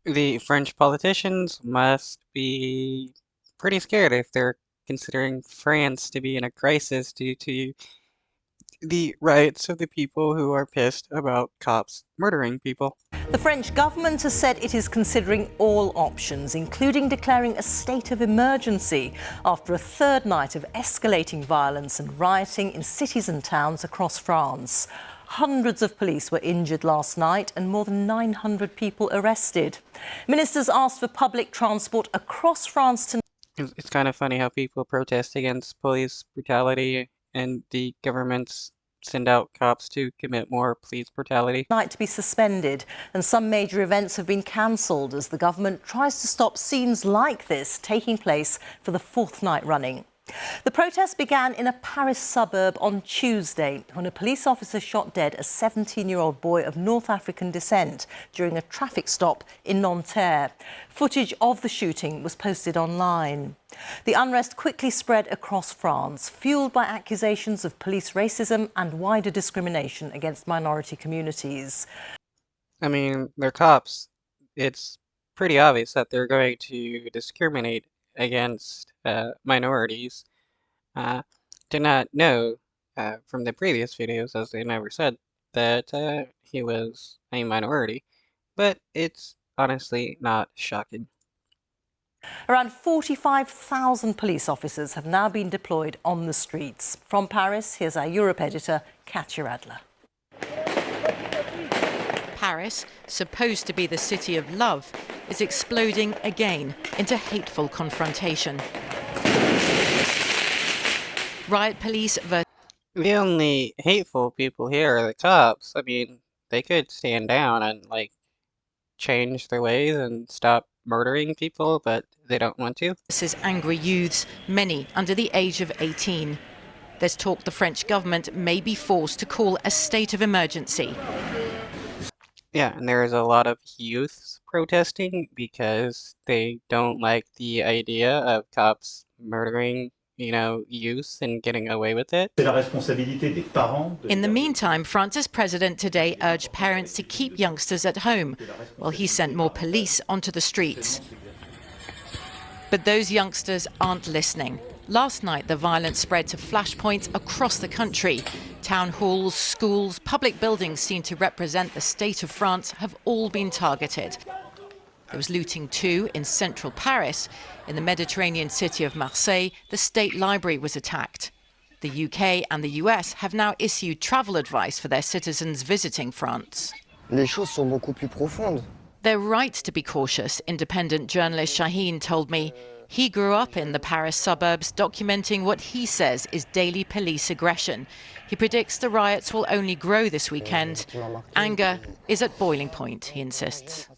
The French politicians must be pretty scared if they're considering France to be in a crisis due to the riots of the people who are pissed about cops murdering people. The French government has said it is considering all options, including declaring a state of emergency after a third night of escalating violence and rioting in cities and towns across France. Hundreds of police were injured last night and more than 900 people arrested. Ministers asked for public transport across France tonight. It's kind of funny how people protest against police brutality and the governments send out cops to commit more police brutality. To be suspended, and some major events have been cancelled as the government tries to stop scenes like this taking place for the fourth night running. The protest began in a Paris suburb on Tuesday when a police officer shot dead a 17-year-old boy of North African descent during a traffic stop in Nanterre. Footage of the shooting was posted online. The unrest quickly spread across France, fueled by accusations of police racism and wider discrimination against minority communities. I mean, they're cops. It's pretty obvious that they're going to discriminate against minorities. Did not know from the previous videos, as they never said, that he was a minority, but it's honestly not shocking. Around 45,000 police officers have now been deployed on the streets. From Paris, here's our Europe editor, Katya Adler. Paris, supposed to be the city of love, is exploding again into hateful confrontation. Riot police versus... The only hateful people here are the cops. I mean, they could stand down and, like, change their ways and stop murdering people, but they don't want to. This is angry youths, many under the age of 18. There's talk the French government may be forced to call a state of emergency. Yeah, and there's a lot of youths protesting because they don't like the idea of cops murdering, youth and getting away with it. In the meantime, France's president today urged parents to keep youngsters at home, while he sent more police onto the streets. But those youngsters aren't listening. Last night, the violence spread to flashpoints across the country. Town halls, schools, public buildings seen to represent the state of France have all been targeted. There was looting too in central Paris. In the Mediterranean city of Marseille, the state library was attacked. The UK and the US have now issued travel advice for their citizens visiting France. Les choses sont beaucoup plus profondes. They're right to be cautious, independent journalist Shaheen told me. He grew up in the Paris suburbs, documenting what he says is daily police aggression. He predicts the riots will only grow this weekend. Anger is at boiling point, he insists.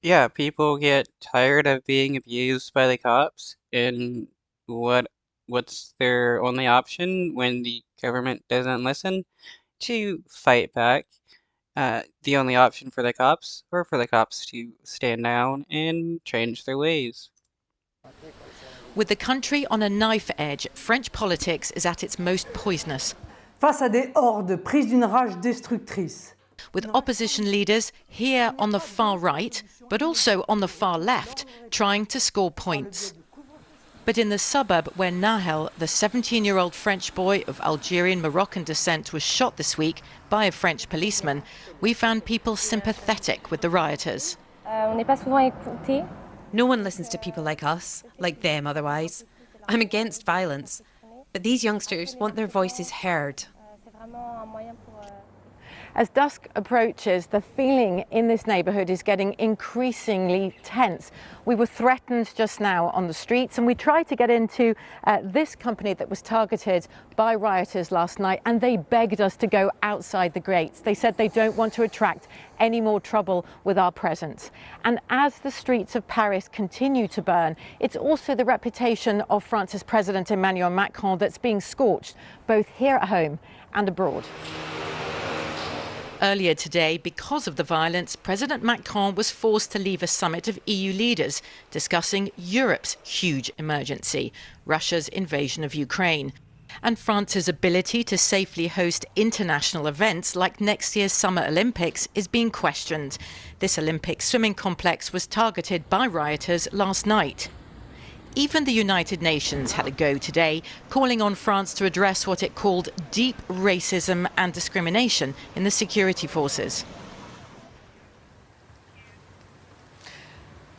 Yeah, people get tired of being abused by the cops, and what's their only option when the government doesn't listen? To fight back. The only option for the cops, or for the cops to stand down and change their ways. With the country on a knife edge, French politics is at its most poisonous. Face à des hordes prises d'une rage destructrice. With opposition leaders here on the far right, but also on the far left, trying to score points. But in the suburb where Nahel, the 17-year-old French boy of Algerian-Moroccan descent, was shot this week by a French policeman, we found people sympathetic with the rioters. No one listens to people like us, like them otherwise. I'm against violence, but these youngsters want their voices heard. As dusk approaches, the feeling in this neighbourhood is getting increasingly tense. We were threatened just now on the streets, and we tried to get into this company that was targeted by rioters last night, and they begged us to go outside the gates. They said they don't want to attract any more trouble with our presence. And as the streets of Paris continue to burn, it's also the reputation of France's President Emmanuel Macron that's being scorched, both here at home and abroad. Earlier today, because of the violence, President Macron was forced to leave a summit of EU leaders discussing Europe's huge emergency, Russia's invasion of Ukraine. And France's ability to safely host international events like next year's Summer Olympics is being questioned. This Olympic swimming complex was targeted by rioters last night. Even the United Nations had a go today, calling on France to address what it called deep racism and discrimination in the security forces.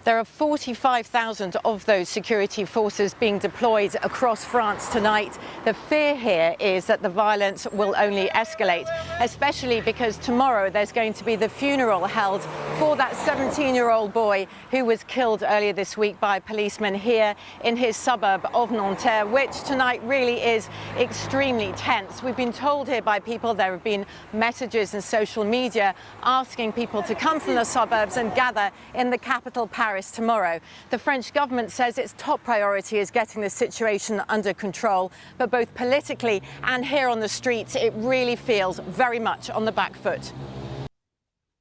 There are 45,000 of those security forces being deployed across France tonight. The fear here is that the violence will only escalate, especially because tomorrow there's going to be the funeral held for that 17-year-old boy who was killed earlier this week by policemen here in his suburb of Nanterre, which tonight really is extremely tense. We've been told here by people, there have been messages in social media asking people to come from the suburbs and gather in the capital, Paris, tomorrow. The French government says its top priority is getting the situation under control, but both politically and here on the streets, it really feels very much on the back foot.